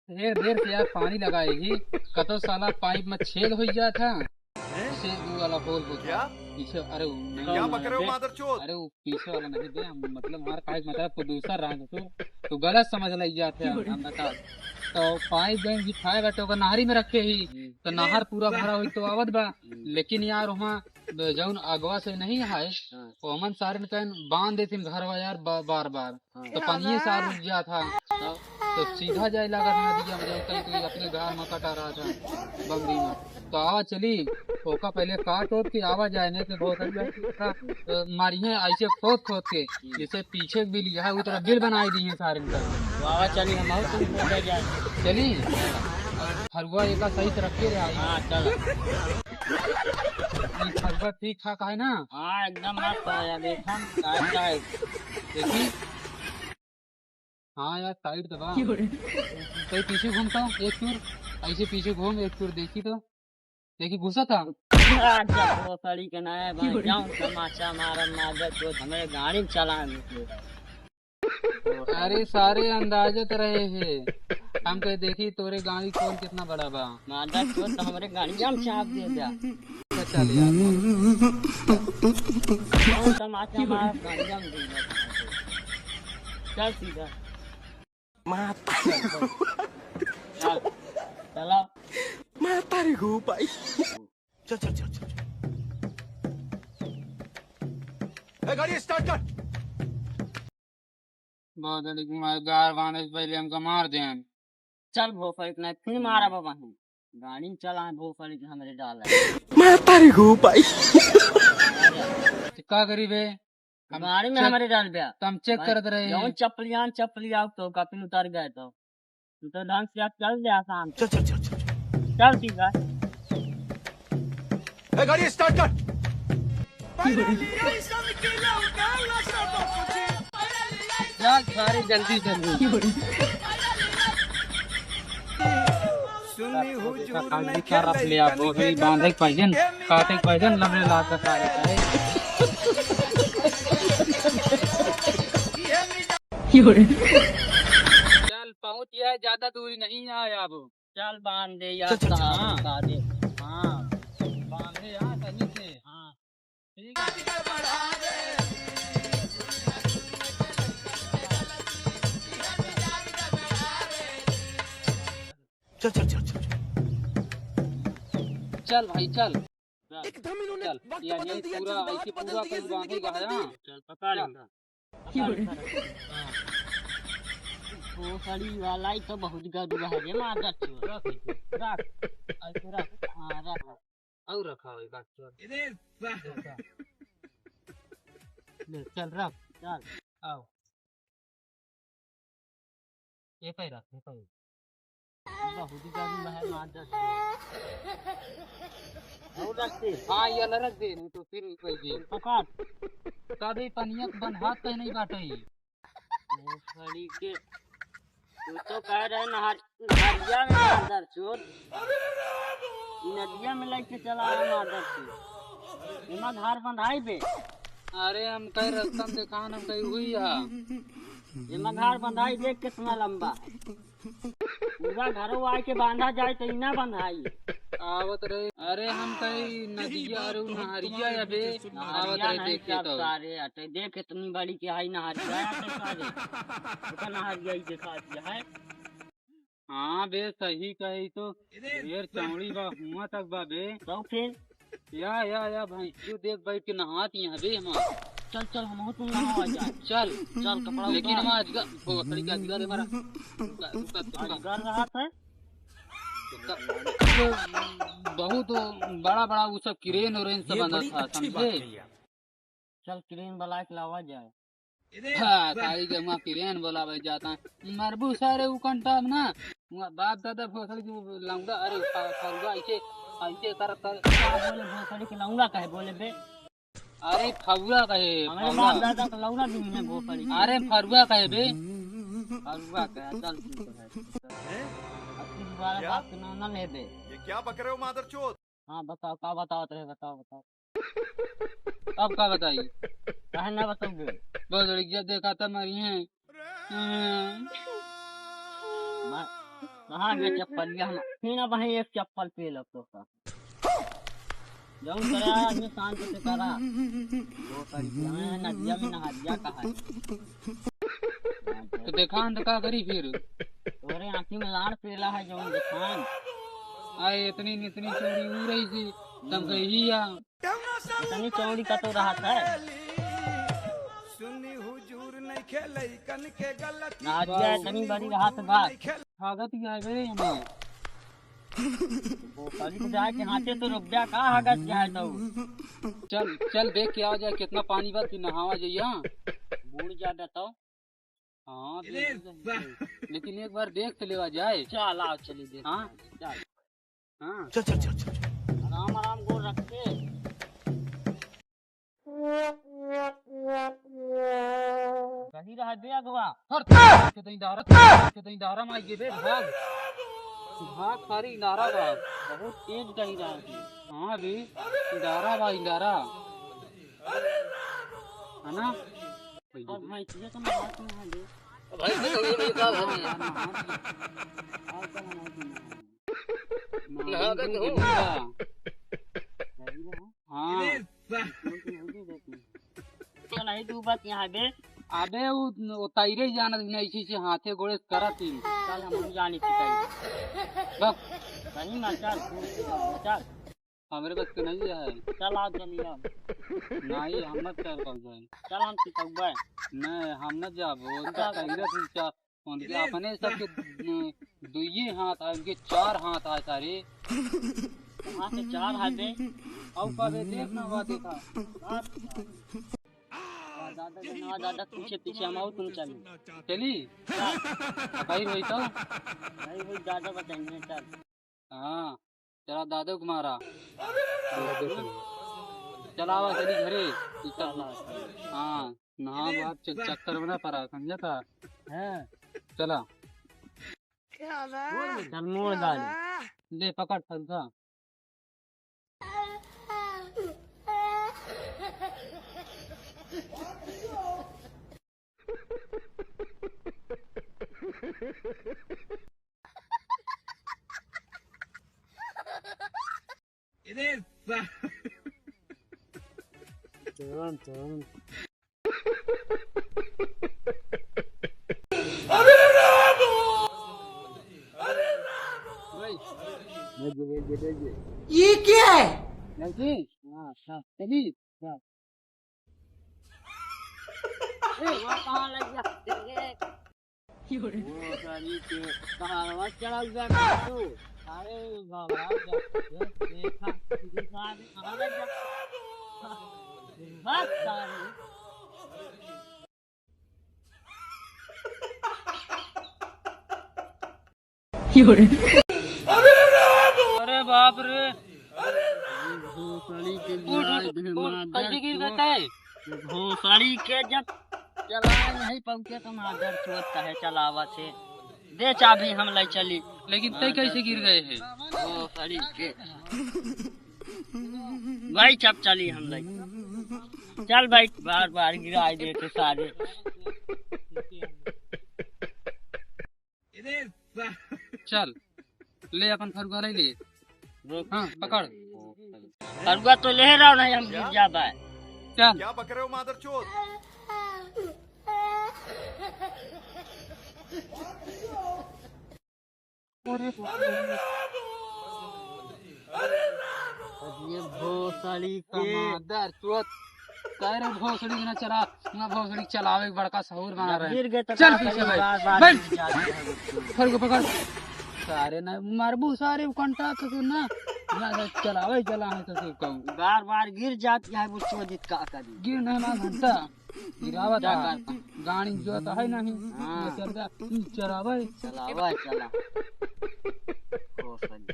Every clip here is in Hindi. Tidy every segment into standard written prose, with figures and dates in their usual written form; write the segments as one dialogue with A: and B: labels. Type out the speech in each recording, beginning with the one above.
A: ढेर देर से यार पानी लगाएगी। कतो साला पाइप में छेद हो गया था। पीछे वो वाला होल होता
B: क्या
A: पीछे। अरे वो नहीं
B: क्या
A: वो
B: बक रहे हो मादरचोद?
A: अरे वो पीछे वाला नहीं दे मतलब हमारा पाइप मतलब प्रोड्यूसर रहा तो गलत समझ लग जाते हैं हम बता। तो पाइप गए जी खाए बैठे होगा नहरी में रखे ही। तो नहर पूरा भरा हुई तो आवत बा। लेकिन यार वहाँ जौन अगवा से नहीं है वो हमन सारे ने कहन बांध देते घरवा यार बार बार। तो पानी सार रुक गया था। तो सीधा जाए लगा नदिया में कहीं कोई अपने घर में कटा रहा था बंगरी में। तो आवा चली ओका पहले काट ओट के आवा जाए नहीं तो बहुत मारिए ऐसे खोद खोद के जैसे पीछे भी लिया है उस तरह बिल बनाई दी है सारे
C: बाबा चली हम और तुम बोले जाए।
A: चली फरुआ एक सही से रखे रहे।
C: हाँ चल।
A: फरुआ ठीक ठाक है ना।
C: हाँ एकदम मस्त है यार देखा टाइट।
A: देखी हाँ यार साइड दबा कहीं पीछे घूमता हूँ एक टूर ऐसे पीछे घूम एक टूर देखी तो देखी घुसा था।
C: वो सड़ी के ना है भाई जाऊँ तमाशा मारा मादर तो हमें गाड़ी चला।
A: अरे सारे अंदाजत रहे हैं हम कहे देखी तोरे गाड़ी कौन कितना बड़ा बा।
C: मादर तो हमारे गाड़ी हम चाप दे दिया।
A: चल यार
C: तमाशा मारा गाड़ी हम दे दिया। चल सीधा चल चलो
B: Mata रे गो भाई। चल चल चल चल गाड़ी स्टार्ट कर।
A: बहुत गार बांधे से पहले हमको मार दे।
C: चल भोफड़ी इतना फिर मारा बाबा है गाड़ी में चला भोफड़ी हमारे डाल
B: Mata रे गो भाई।
A: क्या करी बे
C: गाड़ी में हमारे डाल दिया।
A: तुम चेक करते रहे
C: जौन चपलियां तो कपिल उतर गए तो तू तो ढंग से चल दे आसान
B: चल चल चल चल
C: चल ठीक है
B: गाड़ी स्टार्ट कर।
A: जा सारे जल्दी जल्दी रख लिया बांधे पैजन काटे पैजन लमड़े लाकर सारे चल पहुंच गया है ज्यादा दूरी नहीं आया अब।
C: चल बांध दे यार
B: चल, चल, चल।
C: बता दे। हाँ
A: बांधे यार सही से।
C: हाँ
A: ठीक है
B: चल चल चल चल
A: चल भाई चल
B: एकदम इन्होंने
A: चल
B: वक्त
A: यार
B: बदल
A: ये
B: दिया
A: पूरा
B: जज्बात
A: ऐसे
B: बदल
A: पूरा
B: दिए
A: कुछ बांधे
B: जिंदगी
A: का है
B: बदल
A: ना।
B: दी।
C: चल पकड़ लेंगे वो खड़ी वाला ही तो बहुत गड़बड़ है ये मादर चोर रख ऐसे रख हाँ रख
A: और रखा हुआ बात चल ले चल रख
C: चल
A: आओ ये पे रख ये पे।
C: बहुत गड़बड़ है मादर चोर और रखते
A: हाँ ये अलग रख दे नहीं तो फिर कोई दे
C: पकड़
A: कभी पनियत बन हाथ पे नहीं बाटे।
C: वो खड़ी के तू तो कह रहे नहरिया में मादर चोर नदिया में लेके चला है मादर चोर इमा धार बंधाई पे
A: अरे हम कई रास्ता में देखा हम कहीं हुई है।
C: इमा धार बंधाई देख कितना लंबा है पूरा घरों आए के बांधा जाए तो इना बंधाई
A: आवत रहे। अरे हम कहीं नदिया अरे नहरिया या बे आवत रहे देखे तो
C: सारे हटे देख इतनी बड़ी की आई नहरिया हटे सारे उसका नहरिया ही दिखा दिया है।
A: हाँ बे सही कही तो ढेर चौड़ी बा हुआ तक बा बे।
C: तो फिर
A: या भाई क्यों देख बैठ के नहाती हैं बे हम।
C: चल चल हम तुम नहा जाए
A: चल
C: चल कपड़ा
A: लेकिन
C: उतार।
A: हमारा अजगर भोसड़ी का अजगर हमारा
C: कर रहा था
A: बहुत बड़ा बड़ा वो सब क्रेन और सब बंधा था समझे।
C: चल क्रेन वाला के लावा जाए।
A: हाँ तारी के वहाँ क्रेन बोलावे जाता है मरबू सारे वो कंटा ना वहाँ बाप दादा भोसड़ी की लाऊंगा। अरे फरुआ ऐसे ऐसे कर
C: बोले भोसड़ी के लाऊंगा कहे बोले बे
A: अरे फरुआ कहे
C: हमारे बाप दादा का लाऊंगा भी नहीं भोसड़ी
A: अरे फरुआ कहे बे
C: फरुआ कहे चल ठीक है अपनी दोबारा बात के नाम ना ले दे।
B: ये क्या बक रहे हो मादरचोद?
C: हाँ बताओ क्या बताओ रहे बताओ
A: अब क्या बताइए
C: कहे ना बताओगे
A: बहुत देखा था मरी है।
C: कहाँ गए चप्पल लिया हम फिर अब वहीं एक चप्पल पे लग तो का जाऊँ करे आदमी शांत से करा वो तरीके में नदिया में नहा दिया कहा है
A: तो देखान तो का करी फिर
C: तोरे आँखी में लाड़ पेला है जो दिखान
A: आए इतनी चोरी हो रही थी तब गई या
C: इतनी चौड़ी का तो रहा था
B: सुनी हुजूर नहीं खेले कन के गलत
C: नाजिया इतनी बड़ी रहा था बात
A: हागत ही आए गए हमें
C: वो कभी तो जाके हाथे तो रुक जा कहाँ हगत जाए तो
A: चल चल देख के आ जाए कितना पानी बस फिर नहावा जाइए
C: बूढ़ ज्यादा तो
A: हाँ लेकिन एक बार देख तो लेवा जाए
C: चल आओ चली दे
A: हाँ
C: चल
A: हाँ
B: चल चल चल चल
C: आराम आराम गोल रखते कहीं रहा बे अगवा
A: कितनी दारा मार के बे भाग भाग सारी इंदारा भाग
C: बहुत तेज कहीं रहा थी
A: हाँ बे इंदारा भाग इंदारा है ना
C: और भाई तुझे तो मैं बात नहीं दे
A: भाई ये का हाँ
C: तो नहीं तू बात यहाँ बे
A: अबे वो तैरे जाना ऐसी से हाथे गोड़े करा तीन
C: चल हम जानी थी कहीं
A: बस
C: कहीं ना चल चल
A: हमारे बस के नहीं है
C: चल आओ चली आओ
A: नहीं हम मत कर पाओ जाए
C: चल हम सिखाऊंगा
A: नहीं हम न जाब उनका तैरे तीन चार उनके अपने सबके दुइये हाथ आए उनके चार हाथ आए सारे
C: वहाँ से चार हाथ दे
A: अब कभी देखना हुआ देखा
C: दादा पीछे पीछे हम आओ तुम चलो
A: चली भाई वही तो
C: भाई वही दादा बताएंगे चल
A: हाँ चला दादा को मारा चला आवा चली घरे
C: चल
A: हाँ नहा बात चक्कर बना पड़ा समझा था
C: है
A: चला
C: चल मोड़ डाल
A: ले पकड़ फंसा
B: ये क्या है
A: चली
C: कहाँ लग गया कहाँ चढ़ा हुआ तू अरे बाबा देखा कहाँ लग गया बस
A: अरे बाप रे कैसे गिर जाता है
C: भोसड़ी के जब चला नहीं पहुंचे तो माधर चोटता है चलावा से दे चाबी हम ले चली
A: लेकिन तय कैसे गिर गए हैं
C: भोसड़ी के भाई चप चली हम ले चल भाई बार बार गिराई देते सारे
A: चल ले अपन फरुआ ले हाँ पकड़
C: फरुआ तो ले रहा नहीं हम गिर जाता है
A: चल
B: क्या बक रहे हो मादरचोद
C: ये भोसड़ी के
A: कमादर चोत कह रहे भोसड़ी ना चला ना भोसड़ी चलावे बड़का सहूर बना रहे
C: गिर गए तो
A: चल
C: क्या
A: पीछे
C: करें,
A: भाई
C: बार-बार
A: बैठ
C: गिर जाते हैं।
A: फरुआ पकड़ सारे ना मारबू सारे कंटा तो ना ना चलावे चला है तो कहूँ
C: बार बार गिर जाती है वो चोदित का करी
A: गिर नहीं ना घंटा गिरावा
C: क्या
A: था
C: करता?
A: गाड़ी जो तो है नहीं
C: हाँ।
A: चलावे
C: चलावा चला भोसड़ी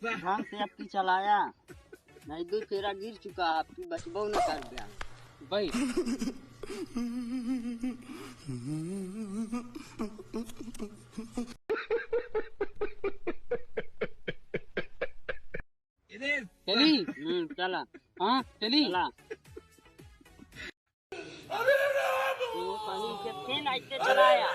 C: ढंग से अब की चलाया नहीं दो तेरा गिर चुका अब की बचबो न कर गया
A: भाई चली
C: चला
A: हाँ चली
C: चला वो पानी के फिर ऐसे चलाया